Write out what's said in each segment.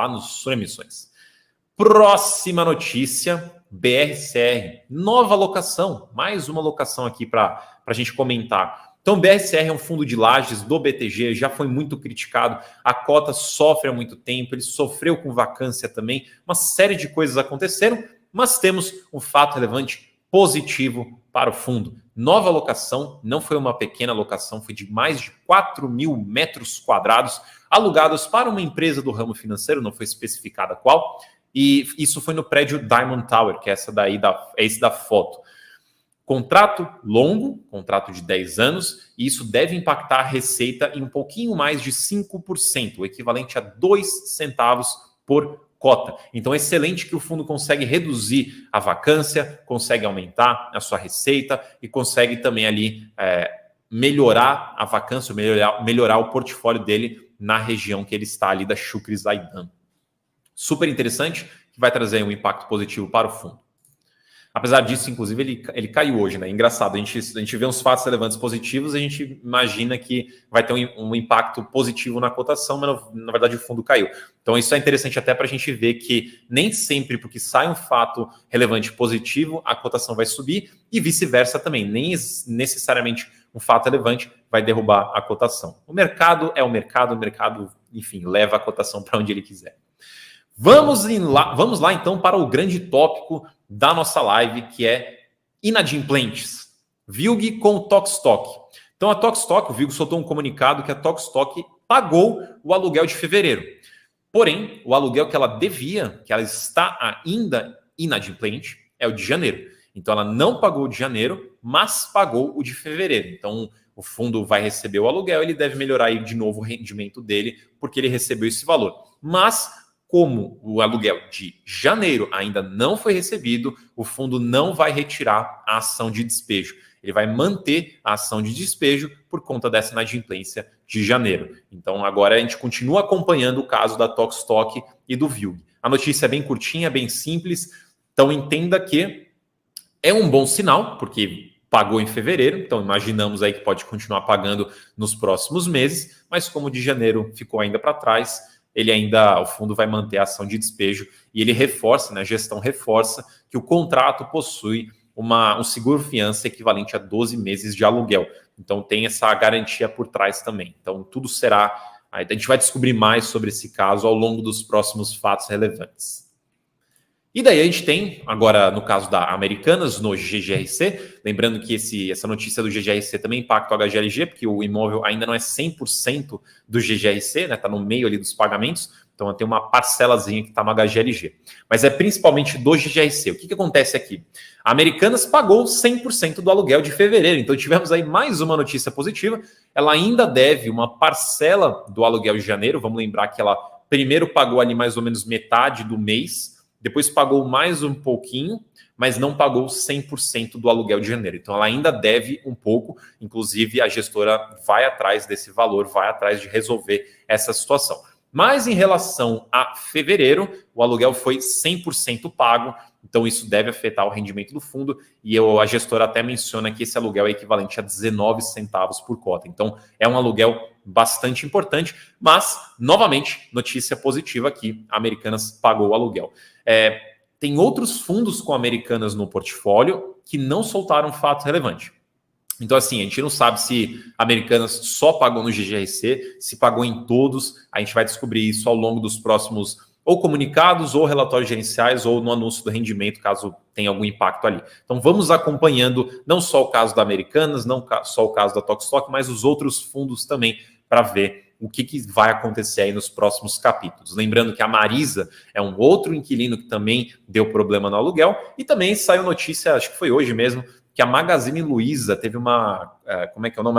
lá no Sul Emissões. Próxima notícia, BRCR, nova alocação, mais uma alocação aqui para a gente comentar. Então, BRCR é um fundo de lajes do BTG, já foi muito criticado, a cota sofre há muito tempo, ele sofreu com vacância também, uma série de coisas aconteceram, mas temos um fato relevante positivo para o fundo. Nova alocação, não foi uma pequena alocação, foi de mais de 4 mil metros quadrados, alugados para uma empresa do ramo financeiro, não foi especificada qual, e isso foi no prédio Diamond Tower, que é esse da foto. Contrato longo, contrato de 10 anos, e isso deve impactar a receita em um pouquinho mais de 5%, o equivalente a 2 centavos por cota. Então, excelente que o fundo consegue reduzir a vacância, consegue aumentar a sua receita e consegue também ali melhorar a vacância, melhorar o portfólio dele na região que ele está ali da Shukri Zaidan. Super interessante, que vai trazer um impacto positivo para o fundo. Apesar disso, inclusive, ele caiu hoje, né? Engraçado, a gente vê uns fatos relevantes positivos, a gente imagina que vai ter um impacto positivo na cotação, mas na verdade o fundo caiu. Então isso é interessante até para a gente ver que nem sempre porque sai um fato relevante positivo, a cotação vai subir e vice-versa também. Nem necessariamente um fato relevante vai derrubar a cotação. O mercado é o mercado, enfim, leva a cotação para onde ele quiser. Vamos lá então para o grande tópico da nossa live, que é inadimplentes. VILG com Tokstok. Então a Tokstok, o VILG soltou um comunicado que a Tokstok pagou o aluguel de fevereiro. Porém, o aluguel que ela devia, que ela está ainda inadimplente, é o de janeiro. Então ela não pagou o de janeiro, mas pagou o de fevereiro. Então o fundo vai receber o aluguel, ele deve melhorar aí de novo o rendimento dele, porque ele recebeu esse valor. Mas como o aluguel de janeiro ainda não foi recebido, o fundo não vai retirar a ação de despejo. Ele vai manter a ação de despejo por conta dessa inadimplência de janeiro. Então, agora a gente continua acompanhando o caso da Tokstok e do VILG. A notícia é bem curtinha, bem simples. Então, entenda que é um bom sinal, porque pagou em fevereiro. Então, imaginamos aí que pode continuar pagando nos próximos meses. Mas como de janeiro ficou ainda para trás, o fundo vai manter a ação de despejo e ele reforça, né, a gestão reforça que o contrato possui um seguro-fiança equivalente a 12 meses de aluguel. Então tem essa garantia por trás também. Então tudo será... A gente vai descobrir mais sobre esse caso ao longo dos próximos fatos relevantes. E daí a gente tem, agora no caso da Americanas, no GGRC, lembrando que essa notícia do GGRC também impacta o HGLG, porque o imóvel ainda não é 100% do GGRC, né? Está no meio ali dos pagamentos, então tem uma parcelazinha que está no HGLG. Mas é principalmente do GGRC. O que acontece aqui? A Americanas pagou 100% do aluguel de fevereiro, então tivemos aí mais uma notícia positiva. Ela ainda deve uma parcela do aluguel de janeiro, vamos lembrar que ela primeiro pagou ali mais ou menos metade do mês, depois pagou mais um pouquinho, mas não pagou 100% do aluguel de janeiro. Então, ela ainda deve um pouco. Inclusive, a gestora vai atrás desse valor, vai atrás de resolver essa situação. Mas, em relação a fevereiro, o aluguel foi 100% pago. Então, isso deve afetar o rendimento do fundo. E a gestora até menciona que esse aluguel é equivalente a 19 centavos por cota. Então, é um aluguel bastante importante. Mas, novamente, notícia positiva aqui. A Americanas pagou o aluguel. Tem outros fundos com Americanas no portfólio que não soltaram fato relevante. Então, assim, a gente não sabe se Americanas só pagou no GGRC, se pagou em todos. A gente vai descobrir isso ao longo dos próximos ou comunicados, ou relatórios gerenciais, ou no anúncio do rendimento, caso tenha algum impacto ali. Então, vamos acompanhando não só o caso da Americanas, não só o caso da Tokstok, mas os outros fundos também, para ver o que vai acontecer aí nos próximos capítulos. Lembrando que a Marisa é um outro inquilino que também deu problema no aluguel, e também saiu notícia, acho que foi hoje mesmo, que a Magazine Luiza teve uma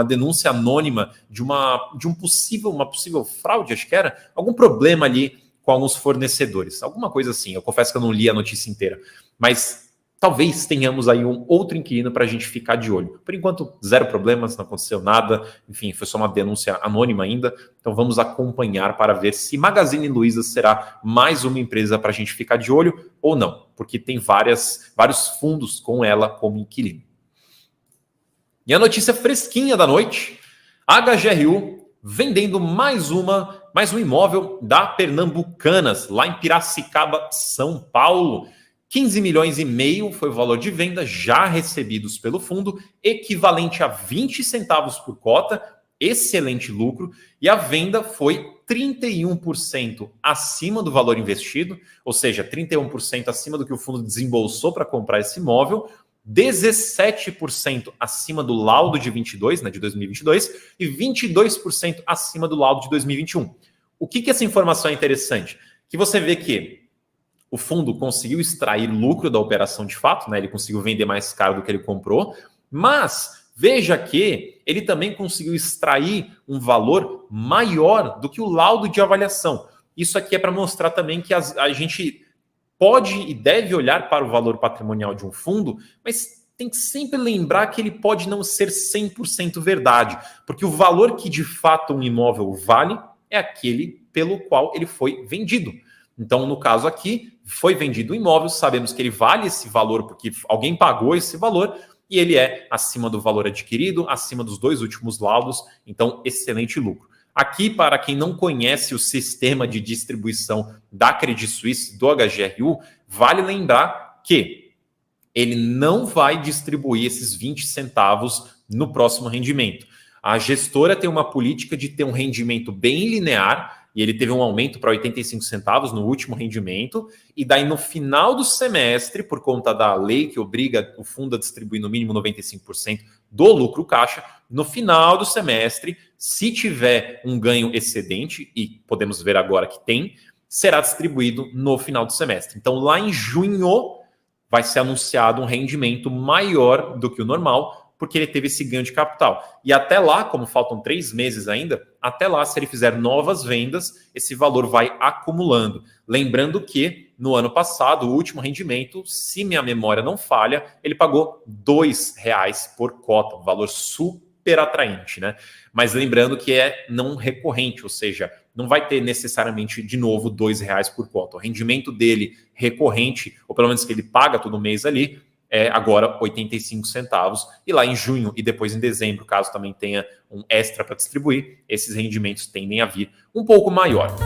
denúncia anônima de uma possível fraude, acho que era, algum problema ali com alguns fornecedores, alguma coisa assim. Eu confesso que eu não li a notícia inteira, mas talvez tenhamos aí um outro inquilino para a gente ficar de olho. Por enquanto, zero problemas, não aconteceu nada, enfim, foi só uma denúncia anônima ainda, então vamos acompanhar para ver se Magazine Luiza será mais uma empresa para a gente ficar de olho ou não, porque tem vários fundos com ela como inquilino. E a notícia fresquinha da noite, HGRU vendendo mais uma mais um imóvel da Pernambucanas, lá em Piracicaba, São Paulo. 15 milhões e meio foi o valor de venda já recebidos pelo fundo, equivalente a 20 centavos por cota, excelente lucro, e a venda foi 31% acima do valor investido, ou seja, 31% acima do que o fundo desembolsou para comprar esse imóvel, 17% acima do laudo de 22, né, de 2022, e 22% acima do laudo de 2021. O que essa informação é interessante? Que você vê que o fundo conseguiu extrair lucro da operação de fato, né? Ele conseguiu vender mais caro do que ele comprou, mas veja que ele também conseguiu extrair um valor maior do que o laudo de avaliação. Isso aqui é para mostrar também que a gente pode e deve olhar para o valor patrimonial de um fundo, mas tem que sempre lembrar que ele pode não ser 100% verdade, porque o valor que de fato um imóvel vale é aquele pelo qual ele foi vendido. Então, no caso aqui, foi vendido o imóvel, sabemos que ele vale esse valor porque alguém pagou esse valor e ele é acima do valor adquirido, acima dos 2 últimos laudos, então excelente lucro. Aqui, para quem não conhece o sistema de distribuição da Credit Suisse, do HGRU, vale lembrar que ele não vai distribuir esses 20 centavos no próximo rendimento. A gestora tem uma política de ter um rendimento bem linear, e ele teve um aumento para 85 centavos no último rendimento, e daí no final do semestre, por conta da lei que obriga o fundo a distribuir no mínimo 95% do lucro caixa, no final do semestre, se tiver um ganho excedente, e podemos ver agora que tem, será distribuído no final do semestre. Então lá em junho vai ser anunciado um rendimento maior do que o normal, porque ele teve esse ganho de capital. E até lá, como faltam 3 meses ainda, até lá, se ele fizer novas vendas, esse valor vai acumulando. Lembrando que, no ano passado, o último rendimento, se minha memória não falha, ele pagou R$2 por cota, um valor super atraente, né? Mas lembrando que é não recorrente, ou seja, não vai ter necessariamente de novo R$2 por cota. O rendimento dele recorrente, ou pelo menos que ele paga todo mês ali, é agora 85 centavos, e lá em junho e depois em dezembro, caso também tenha um extra para distribuir, esses rendimentos tendem a vir um pouco maior.